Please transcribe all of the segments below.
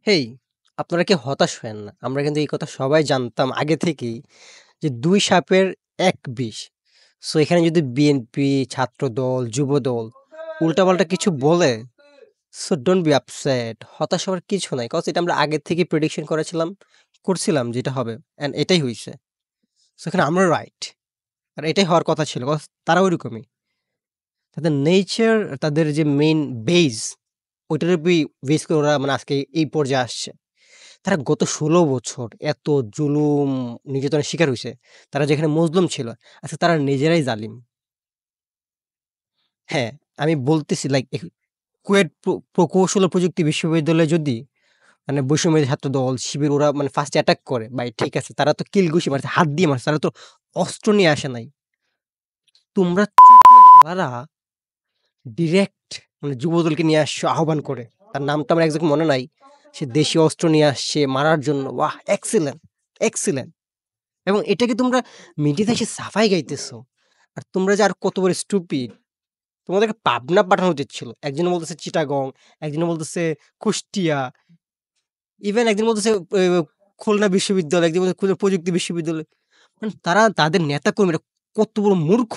হেই, আপনারা কি হতাশ হয়েন না? আমরা কিন্তু এই কথা সবাই জানতাম আগে থেকেই যে ২ সাপের ১ বিষ। সো এখানে যদি বিএনপি, ছাত্রদল, যুবদল উল্টাপাল্টা কিছু বলে, সো ডোন্ট বি আপসেট। হতাশ হওয়ার কিছু নাই। কজ এটা আমরা আগে থেকেই প্রেডিকশন করছিলাম যেটা হবে। অ্যান্ড এটাই হইছে। সো এখানে আমরা রাইট। আর এটাই হওয়ার কথা ছিল। কজ তারা ঐরকমই। তাদের নেচার, তাদের যে মেইন বেস, ওইটার উপরই বেস করে ওরা মানে আজকে এই পর্যায়ে আসছে। তারা গত ১৬ বছর এত জুলুম, নির্যাতনের শিকার হইছে। তারা যেখানে মজলুম ছিল, আজকে তারা নিজেরাই জালিম। হ্যাঁ, আমি বলতেছি লাইক কুয়েট প্রকৌশল ও প্রযুক্তি বিশ্ববিদ্যালয়ে যদি মানে বৈষম্য ছাত্র দল, শিবির ওরা মানে ফার্স্ট অ্যাটাক করে, ভাই ঠিক আছে তারা তো কিল ঘুষি মারছে, হাত দিয়ে মারছে। তারা তো অস্ত্র নিয়ে আসে নাই। তোমরা শালারা ডিরেক্ট মানে যুবদলকে নিয়ে আসছো আহ্বান করে। তার নামটা আমার এক্সাক্ট মনে নাই। সে দেশীয় অস্ত্র নিয়ে আসছে মারার জন্য। ওয়াহ! Excellent, excellent. এবং এটাকে তোমরা মিডিয়াতে এসে সাফাই গাইতেছো। আর তোমরা যে আর কত বড় স্টুপিড। তোমাদেরকে পাবনা পাঠানো উচিত ছিল। একজনে বলতেছে চিটাগং, একজনে বলতেছে কুষ্টিয়া, ইভেন একজন বলতেছে খুলনা বিশ্ববিদ্যালয়, একজন বলতেছে খুলনা প্রযুক্তি বিশ্ববিদ্যালয়। মানে তারা তাদের নেতাকর্মীরা কত বড় মূর্খ!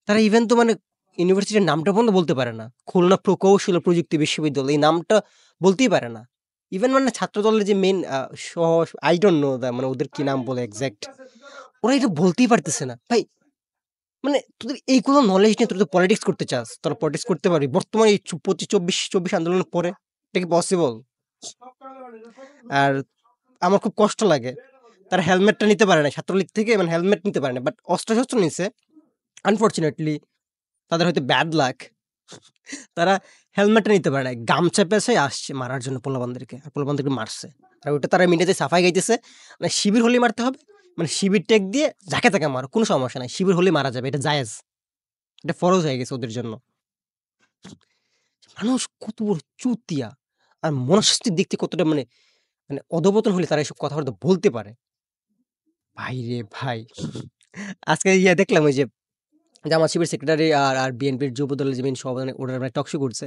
তারা ইভেন তো মানে ইউনিভার্সিটির নামটা পর্যন্ত বলতে পারে না। খুলনা প্রকৌশল ও প্রযুক্তি বিশ্ববিদ্যালয় এই নামটা বলতেই পারে না। ইভেন মানে ছাত্রদলের যে main I don't know the মানে ওদের কি নাম বলে এক্সাক্ট। ওরা এটা বলতেই পারতেছে না। ভাই মানে তোদের এইগুলো নলেজ নেই, তোরা তো পলিটিক্স করতে চাস। তোরা পলিটিক্স করতে পারবি। বর্তমানে এই ২৫-২৪ আন্দোলনের পরে? এটা কি পসিবল? আর আমার খুব কষ্ট লাগে। তারা হেলমেটটা নিতে পারে নাই। ছাত্রলীগ থেকে মানে হেলমেট নিতে পারে না। বাট অস্ত্র-শস্ত্র নিছে। আনফরচুনেটলি তাদের হয়তো ব্যাড লাক। তারা হেলমেটটা নিতে পারে নাই। গামছা পেঁচায় আসছে মারার জন্য পোলাপানদেরকে। আর পোলাপানদেরকে মারছে। আর ওইটা তারা মিডিয়াতে সাফাই গাইতেছে। মানে শিবির হলেই মারতে হবে। মানে শিবির ট্যাগ দিয়ে যাকে তাকে মারো। কোনো সমস্যা নাই। শিবির হলেই মারা যাবে। এটা জায়েজ। এটা ফরজ হয়ে গেছে ওদের জন্য। মানুষ কত বড় চুতিয়া! আর মনস্তাত্ত্বিক দিক থেকে কতটা মানে মানে অধঃপতন হলে তারা এসব কথাবার্তা বলতে পারে। ভাই রে ভাই! আজকে দেখলাম ওই যে জামাত শিবির সেক্রেটারি আর বিএনপির যুবদলের যে মেইন সভাপতি ওনারা মানে টক শো করছে।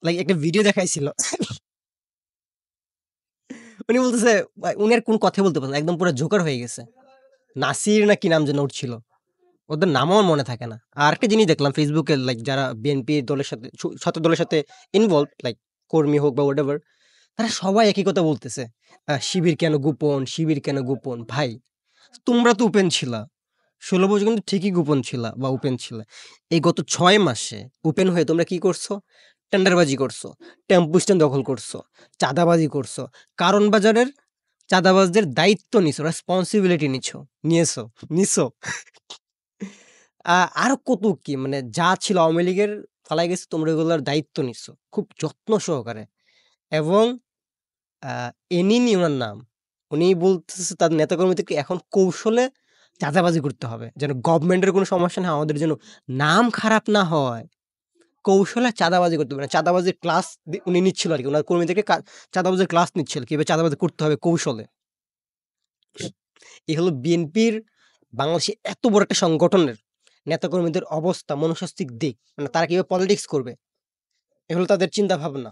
লাইক একটা ভিডিও দেখাইছিল। উনি বলতেছে ভাই উনি আর কোন কথাই বলতে পারেন না। একদম পুরা জোকার হয়ে গেছে। নাসির না কি নাম যেন ওর ছিল। ওদের নামও আমার মনে থাকে না। আর একটা জিনিস দেখলাম ফেসবুকে লাইক যারা বিএনপি দলের সাথে ছাত্র দলের সাথে ইনভলভড লাইক কর্মী হোক বা হোয়াটএভার তারা সবাই একই কথা বলতেছে। শিবির কেন গোপন, শিবির কেন গোপন? ভাই তোমরা তো ওপেন ছিলা। ১৬ বছর কিন্তু ঠিকই গোপন ছিলা বা ওপেন ছিলা। এই গত ৬ মাসে ওপেন হয়ে তোমরা কি করছো? টেন্ডারবাজি করছো, টেম্পো স্ট্যান্ড দখল করছো, চাঁদাবাজি করছো। কারণ বাজারের চাঁদাবাজদের দায়িত্ব নিছো, রেসপনসিবিলিটি নিয়েছো, নিছো। আরো কত কি মানে যা ছিল আওয়ামী লীগের ফালায় গেছে তোমরা এগুলোর দায়িত্ব নিছো। খুব যত্ন সহকারে। এবং আ এনিনি উনার নাম। উনি বলতেছে তাদের নেতাকর্মীদেরকে এখন কৌশলে চাঁদাবাজি করতে হবে। যেন গভর্নমেন্টের কোনো সমস্যা না হয়, আমাদের যেন নাম খারাপ না হয়। কৌশলে চাঁদাবাজি করতে হবে না। চাঁদাবাজির ক্লাস উনি নিচ্ছিল আরকি। উনার কর্মীদেরকে চাঁদাবাজির ক্লাস নিচ্ছিল। কিভাবে চাঁদাবাজি করতে হবে কৌশলে। এই হলো বিএনপির বাংলাদেশে এত বড় একটা সংগঠনের নেতাকর্মীদের অবস্থা, মনস্তাত্ত্বিক দিক। মানে তারা কিভাবে পলিটিক্স করবে। এ হলো তাদের চিন্তা ভাবনা।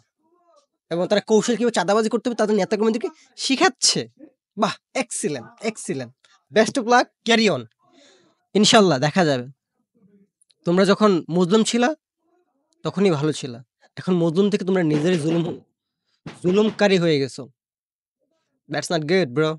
এবং তারা কৌশল কিভাবে চাঁদাবাজি করতে হবে তাদের নেতাকর্মীদেরকে শিখাচ্ছে। বাহ! Excellent, excellent. Best of luck, carry on. ইনশাআল্লাহ দেখা যাবে। তোমরা যখন মজলুম ছিলা, তখনই ভালো ছিলা। এখন মজলুম থেকে তোমরা নিজেরাই জুলুমকারী হয়ে গেছো। That's not good bro.